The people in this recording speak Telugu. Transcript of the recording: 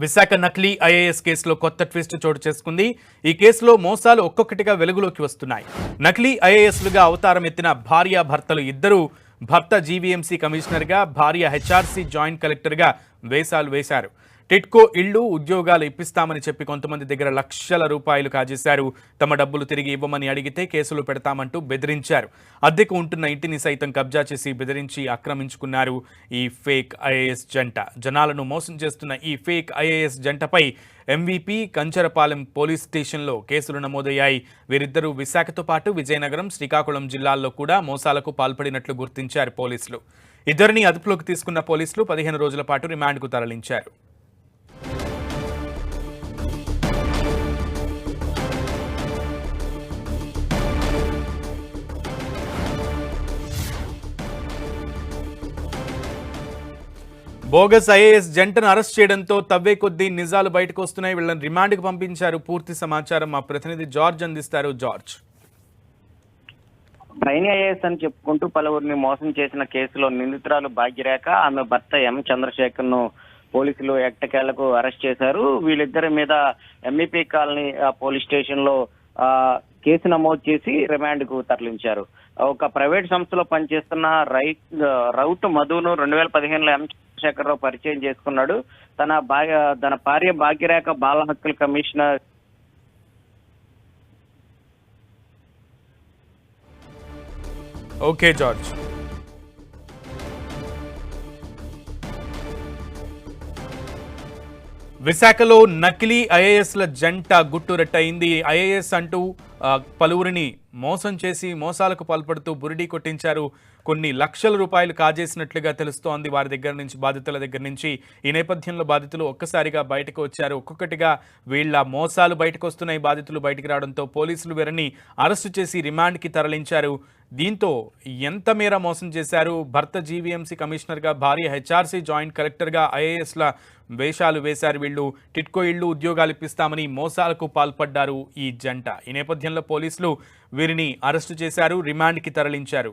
విశాఖ నకిలీ ఐఏఎస్ కేసులో కొత్త ట్విస్ట్ చోటు చేసుకుంది. ఈ కేసులో మోసాలు ఒక్కొక్కటిగా వెలుగులోకి వస్తున్నాయి. నకిలీ ఐఏఎస్లుగా అవతారం ఎత్తిన భార్య భర్తలు ఇద్దరూ భర్త జీవీఎంసీ కమిషనర్గా, భార్య హెచ్ఆర్సీ జాయింట్ కలెక్టర్గా వేషాలు వేశారు. టిట్కో ఇళ్లు, ఉద్యోగాలు ఇప్పిస్తామని చెప్పి కొంతమంది దగ్గర లక్షల రూపాయలు కాజేశారు. తమ డబ్బులు తిరిగి ఇవ్వమని అడిగితే కేసులు పెడతామంటూ బెదిరించారు. అద్దెకు ఉంటున్న ఇంటిని సైతం కబ్జా చేసి బెదిరించి ఆక్రమించుకున్నారు ఈ ఫేక్ ఐఏఎస్ జంట. జనాలను మోసం చేస్తున్న ఈ ఫేక్ ఐఏఎస్ జంటపై ఎంవీపీ కంచరపాలెం పోలీస్ స్టేషన్లో కేసులు నమోదయ్యాయి. వీరిద్దరూ విశాఖతో పాటు విజయనగరం, శ్రీకాకుళం జిల్లాల్లో కూడా మోసాలకు పాల్పడినట్లు గుర్తించారు పోలీసులు. ఇద్దరిని అదుపులోకి తీసుకున్న పోలీసులు 15 రోజుల పాటు రిమాండ్కు తరలించారు. బోగస్ ఐఏఎస్ జంటను అరెస్ట్ చేయడంతో తవ్వే కొద్దీ నిజాలు బయటకు వస్తున్నాయి. వీళ్ళని రిమాండ్కి పంపించారు. పూర్తి సమాచారం మా ప్రతినిధి జార్జ్ అందిస్తారు. జార్జ్, ట్రైనీ ఐఏఎస్ అని చెప్పుకుంటూ పలువురిని మోసం చేసిన కేసులో నిందితురాలు భాగ్యరేఖ, ఆమె భర్త ఎం చంద్రశేఖర్ ను పోలీసులు ఎట్టకేలకు అరెస్ట్ చేశారు. వీళ్ళిద్దరి మీద ఎంఈపీ కాలనీ పోలీస్ స్టేషన్ లో కేసు నమోదు చేసి రిమాండ్ కు తరలించారు. ఒక ప్రైవేట్ సంస్థలో పనిచేస్తున్న రౌత్ మధును 2015లో ఎం చంద్రశేఖరరావు పరిచయం చేసుకున్నాడు. తన భార్య భాగ్యరేఖ బాల హక్కుల కమిషనర్ ఓకే జార్జ్. విశాఖలో నకిలీ ఐఏఎస్ల జంట గుట్టురట్టయింది. ఐఏఎస్ అంటూ పలువురిని మోసం చేసి మోసాలకు పాల్పడుతూ బురిడీ కొట్టించారు. కొన్ని లక్షల రూపాయలు కాజేసినట్లుగా తెలుస్తోంది వారి దగ్గర నుంచి, బాధితుల దగ్గర నుంచి. ఈ నేపథ్యంలో బాధితులు ఒక్కసారిగా బయటకు వచ్చారు. ఒక్కొక్కటిగా వీళ్ళ మోసాలు బయటకు వస్తున్నాయి. బాధితులు బయటకు రావడంతో పోలీసులు వీరిని అరెస్టు చేసి రిమాండ్కి తరలించారు. దీంతో ఎంత మేర మోసం చేశారు? భర్త జీవీఎంసీ కమిషనర్గా, భార్య హెచ్ఆర్సీ జాయింట్ కలెక్టర్గా ఐఏఎస్ల వేషాలు వేశారు వీళ్ళు. టిట్కో ఇళ్లు, ఉద్యోగాలు ఇప్పిస్తామని మోసాలకు పాల్పడ్డారు ఈ జంట. ఈ నేపథ్యంలో పోలీసులు వీరిని అరెస్టు చేశారు, రిమాండ్కి తరలించారు.